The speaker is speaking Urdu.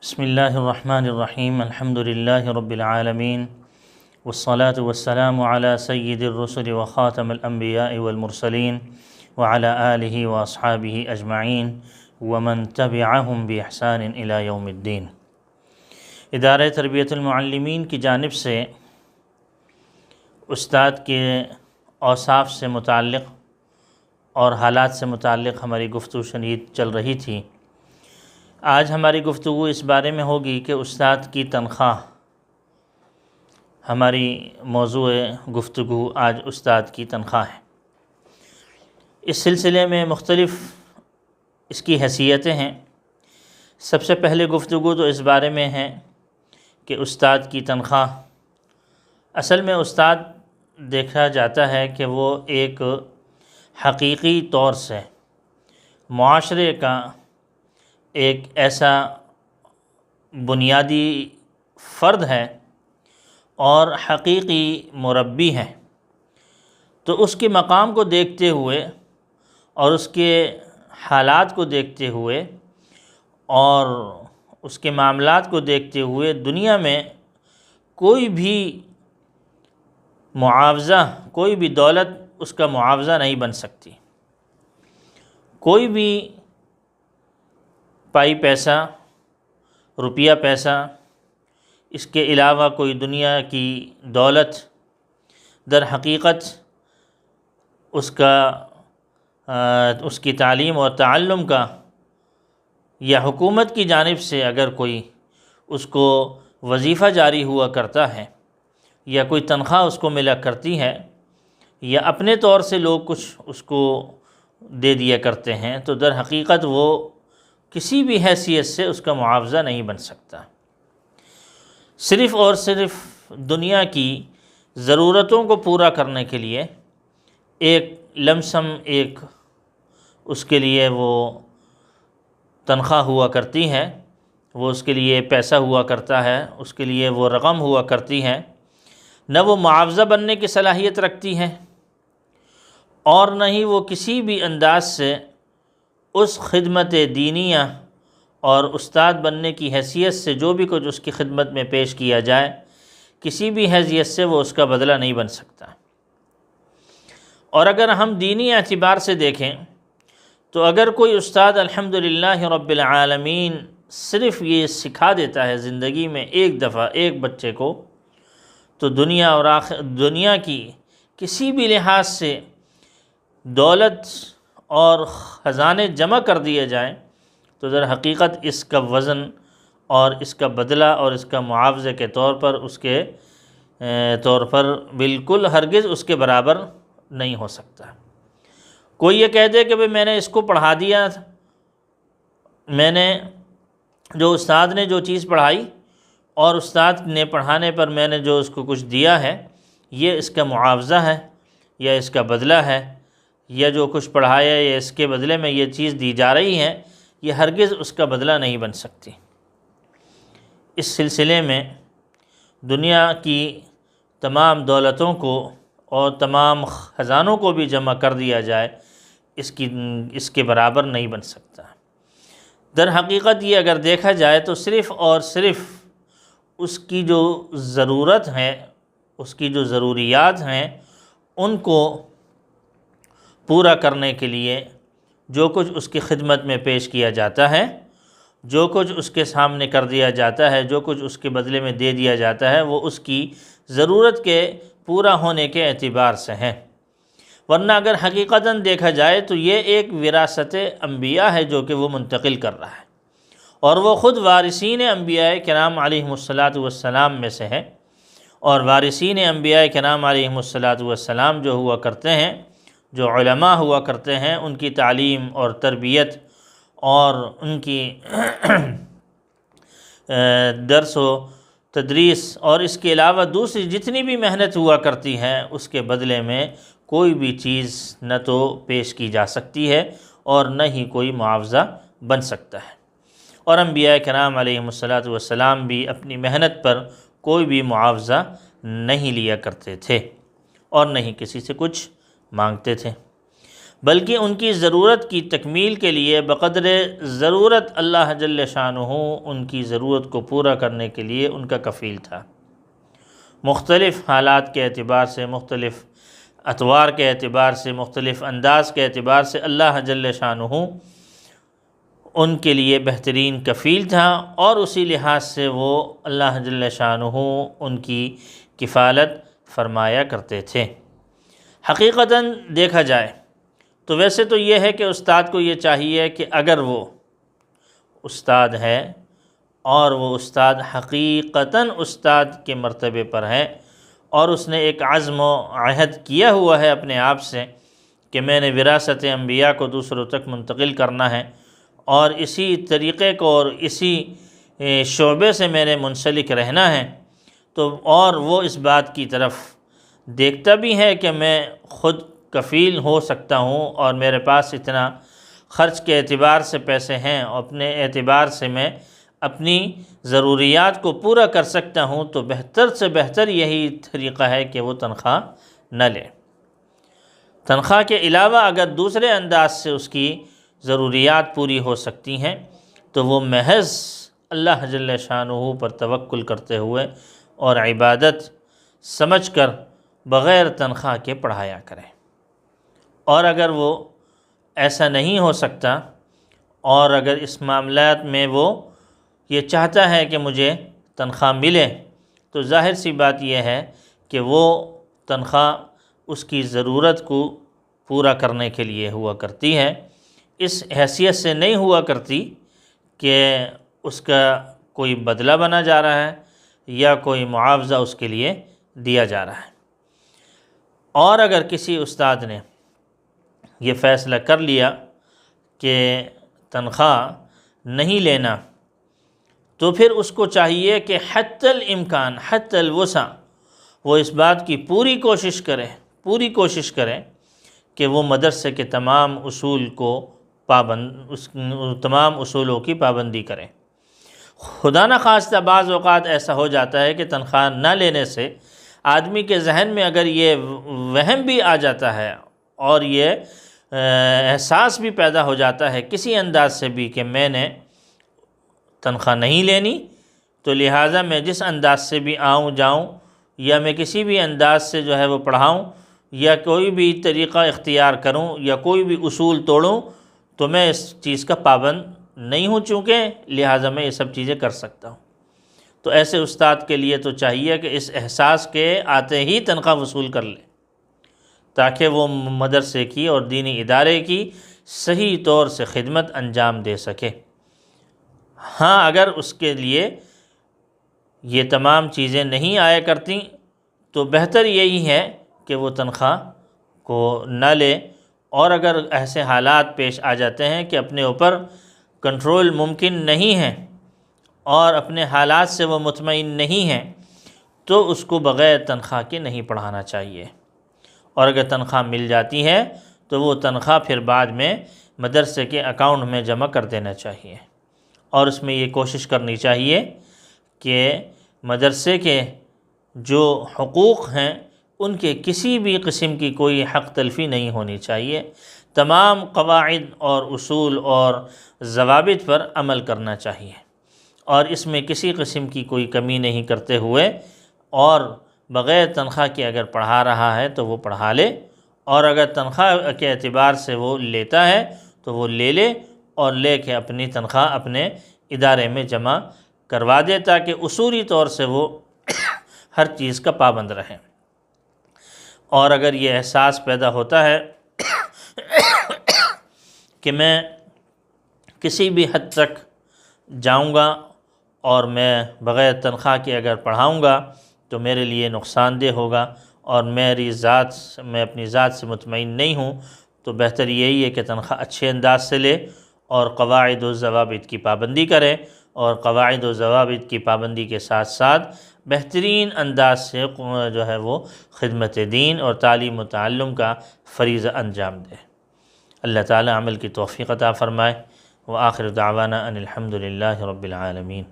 بسم اللہ الرحمن الرحیم الحمد للہ رب العالمین والصلاة والسلام علی سید الرسل وخاتم الانبیاء والمرسلین وعلی آلہ واصحابہ اجمعین ومن تبعہم باحسان الی یوم الدین۔ ادارہ تربیت المعلمین کی جانب سے استاد کے اوصاف سے متعلق اور حالات سے متعلق ہماری گفتگو شنید چل رہی تھی۔ آج ہماری گفتگو اس بارے میں ہوگی کہ استاد کی تنخواہ۔ ہماری موضوع گفتگو آج استاد کی تنخواہ ہے۔ اس سلسلے میں مختلف اس کی حیثیتیں ہیں۔ سب سے پہلے گفتگو تو اس بارے میں ہے کہ استاد کی تنخواہ، اصل میں استاد دیکھا جاتا ہے کہ وہ ایک حقیقی طور سے معاشرے کا ایک ایسا بنیادی فرد ہے اور حقیقی مربی ہے۔ تو اس کے مقام کو دیکھتے ہوئے اور اس کے حالات کو دیکھتے ہوئے اور اس کے معاملات کو دیکھتے ہوئے دنیا میں کوئی بھی معاوضہ، کوئی بھی دولت اس کا معاوضہ نہیں بن سکتی۔ کوئی بھی پائی پیسہ، روپیہ پیسہ، اس کے علاوہ کوئی دنیا کی دولت در حقیقت اس کی تعلیم اور تعلم کا یا حکومت کی جانب سے اگر کوئی اس کو وظیفہ جاری ہوا کرتا ہے یا کوئی تنخواہ اس کو ملا کرتی ہے یا اپنے طور سے لوگ کچھ اس کو دے دیا کرتے ہیں، تو در حقیقت وہ کسی بھی حیثیت سے اس کا معاوضہ نہیں بن سکتا۔ صرف اور صرف دنیا کی ضرورتوں کو پورا کرنے کے لیے ایک لمسم ایک اس کے لیے وہ تنخواہ ہوا کرتی ہے، وہ اس کے لیے پیسہ ہوا کرتا ہے، اس کے لیے وہ رقم ہوا کرتی ہے، نہ وہ معاوضہ بننے کی صلاحیت رکھتی ہے اور نہ ہی وہ کسی بھی انداز سے اس خدمت دینیہ اور استاد بننے کی حیثیت سے جو بھی کچھ اس کی خدمت میں پیش کیا جائے، کسی بھی حیثیت سے وہ اس کا بدلہ نہیں بن سکتا۔ اور اگر ہم دینی اعتبار سے دیکھیں تو اگر کوئی استاد الحمدللہ رب العالمین صرف یہ سکھا دیتا ہے زندگی میں ایک دفعہ ایک بچے کو، تو دنیا کی کسی بھی لحاظ سے دولت اور خزانے جمع کر دیے جائیں تو در حقیقت اس کا وزن اور اس کا بدلہ اور اس کا معاوضے کے طور پر بالکل ہرگز اس کے برابر نہیں ہو سکتا۔ کوئی یہ کہہ دے کہ میں نے اس کو پڑھا دیا، میں نے جو استاد نے جو چیز پڑھائی اور استاد نے پڑھانے پر میں نے جو اس کو کچھ دیا ہے، یہ اس کا معاوضہ ہے یا اس کا بدلہ ہے، یا جو کچھ پڑھایا یا اس کے بدلے میں یہ چیز دی جا رہی ہے، یہ ہرگز اس کا بدلہ نہیں بن سکتی۔ اس سلسلے میں دنیا کی تمام دولتوں کو اور تمام خزانوں کو بھی جمع کر دیا جائے، اس کے برابر نہیں بن سکتا۔ در حقیقت یہ اگر دیکھا جائے تو صرف اور صرف اس کی جو ضرورت ہے، اس کی جو ضروریات ہیں، ان کو پورا کرنے کے لیے جو کچھ اس کی خدمت میں پیش کیا جاتا ہے، جو کچھ اس کے سامنے کر دیا جاتا ہے، جو کچھ اس کے بدلے میں دے دیا جاتا ہے، وہ اس کی ضرورت کے پورا ہونے کے اعتبار سے ہے۔ ورنہ اگر حقیقتاً دیکھا جائے تو یہ ایک وراثت انبیاء ہے جو کہ وہ منتقل کر رہا ہے، اور وہ خود وارثین انبیاء کرام علیہم الصلاۃ میں سے ہے۔ اور وارثین انبیاء کرام علیہم الصلاۃ جو ہوا کرتے ہیں، جو علماء ہوا کرتے ہیں، ان کی تعلیم اور تربیت اور ان کی درس و تدریس اور اس کے علاوہ دوسری جتنی بھی محنت ہوا کرتی ہے، اس کے بدلے میں کوئی بھی چیز نہ تو پیش کی جا سکتی ہے اور نہ ہی کوئی معاوضہ بن سکتا ہے۔ اور انبیاء کرام علیہم الصلاۃ بھی اپنی محنت پر کوئی بھی معاوضہ نہیں لیا کرتے تھے اور نہ ہی کسی سے کچھ مانگتے تھے۔ بلکہ ان کی ضرورت کی تکمیل کے لیے بقدر ضرورت اللہ جل شانہ ان کی ضرورت کو پورا کرنے کے لیے ان کا کفیل تھا۔ مختلف حالات کے اعتبار سے، مختلف اطوار کے اعتبار سے، مختلف انداز کے اعتبار سے اللہ جل شانہ ان کے لیے بہترین کفیل تھا، اور اسی لحاظ سے وہ اللہ جل شانہ ان کی کفالت فرمایا کرتے تھے۔ حقیقتاً دیکھا جائے تو ویسے تو یہ ہے کہ استاد کو یہ چاہیے کہ اگر وہ استاد ہے اور وہ استاد حقیقتاً استاد کے مرتبے پر ہے اور اس نے ایک عزم و عہد کیا ہوا ہے اپنے آپ سے کہ میں نے وراثت انبیاء کو دوسروں تک منتقل کرنا ہے اور اسی طریقے کو اور اسی شعبے سے میں نے منسلک رہنا ہے، تو اور وہ اس بات کی طرف دیکھتا بھی ہے کہ میں خود کفیل ہو سکتا ہوں اور میرے پاس اتنا خرچ کے اعتبار سے پیسے ہیں اور اپنے اعتبار سے میں اپنی ضروریات کو پورا کر سکتا ہوں، تو بہتر سے بہتر یہی طریقہ ہے کہ وہ تنخواہ نہ لے۔ تنخواہ کے علاوہ اگر دوسرے انداز سے اس کی ضروریات پوری ہو سکتی ہیں تو وہ محض اللہ جل شانہ پر توکل کرتے ہوئے اور عبادت سمجھ کر بغیر تنخواہ کے پڑھایا کریں۔ اور اگر وہ ایسا نہیں ہو سکتا اور اگر اس معاملات میں وہ یہ چاہتا ہے کہ مجھے تنخواہ ملے، تو ظاہر سی بات یہ ہے کہ وہ تنخواہ اس کی ضرورت کو پورا کرنے کے لیے ہوا کرتی ہے، اس حیثیت سے نہیں ہوا کرتی کہ اس کا کوئی بدلہ بنا جا رہا ہے یا کوئی معاوضہ اس کے لیے دیا جا رہا ہے۔ اور اگر کسی استاد نے یہ فیصلہ کر لیا کہ تنخواہ نہیں لینا، تو پھر اس کو چاہیے کہ حتی الامکان حتی الوسع وہ اس بات کی پوری کوشش کرے کہ وہ مدرسے کے تمام اصولوں کی پابندی کریں۔ خدا نخواستہ بعض اوقات ایسا ہو جاتا ہے کہ تنخواہ نہ لینے سے آدمی کے ذہن میں اگر یہ وہم بھی آ جاتا ہے اور یہ احساس بھی پیدا ہو جاتا ہے کسی انداز سے بھی کہ میں نے تنخواہ نہیں لینی، تو لہٰذا میں جس انداز سے بھی آؤں جاؤں یا میں کسی بھی انداز سے جو ہے وہ پڑھاؤں یا کوئی بھی طریقہ اختیار کروں یا کوئی بھی اصول توڑوں، تو میں اس چیز کا پابند نہیں ہوں، چونکہ لہٰذا میں یہ سب چیزیں کر سکتا ہوں۔ تو ایسے استاد کے لیے تو چاہیے کہ اس احساس کے آتے ہی تنخواہ وصول کر لے، تاکہ وہ مدرسے کی اور دینی ادارے کی صحیح طور سے خدمت انجام دے سکے۔ ہاں، اگر اس کے لیے یہ تمام چیزیں نہیں آیا کرتی تو بہتر یہی ہے کہ وہ تنخواہ کو نہ لے، اور اگر ایسے حالات پیش آ جاتے ہیں کہ اپنے اوپر کنٹرول ممکن نہیں ہے اور اپنے حالات سے وہ مطمئن نہیں ہیں، تو اس کو بغیر تنخواہ کے نہیں پڑھانا چاہیے، اور اگر تنخواہ مل جاتی ہے تو وہ تنخواہ پھر بعد میں مدرسے کے اکاؤنٹ میں جمع کر دینا چاہیے، اور اس میں یہ کوشش کرنی چاہیے کہ مدرسے کے جو حقوق ہیں ان کے کسی بھی قسم کی کوئی حق تلفی نہیں ہونی چاہیے، تمام قواعد اور اصول اور ضوابط پر عمل کرنا چاہیے، اور اس میں کسی قسم کی کوئی کمی نہیں کرتے ہوئے، اور بغیر تنخواہ کے اگر پڑھا رہا ہے تو وہ پڑھا لے، اور اگر تنخواہ کے اعتبار سے وہ لیتا ہے تو وہ لے لے اور لے کے اپنی تنخواہ اپنے ادارے میں جمع کروا دے، تاکہ اصولی طور سے وہ ہر چیز کا پابند رہے۔ اور اگر یہ احساس پیدا ہوتا ہے کہ میں کسی بھی حد تک جاؤں گا اور میں بغیر تنخواہ کے اگر پڑھاؤں گا تو میرے لیے نقصان دہ ہوگا اور میں اپنی ذات سے مطمئن نہیں ہوں، تو بہتر یہی ہے کہ تنخواہ اچھے انداز سے لے اور قواعد و ضوابط کی پابندی کرے، اور قواعد و ضوابط کی پابندی کے ساتھ ساتھ بہترین انداز سے جو ہے وہ خدمت دین اور تعلیم و تعلم کا فریضہ انجام دے۔ اللہ تعالی عمل کی توفیق عطا فرمائے۔ وآخر دعوانا ان الحمد للہ رب العالمین۔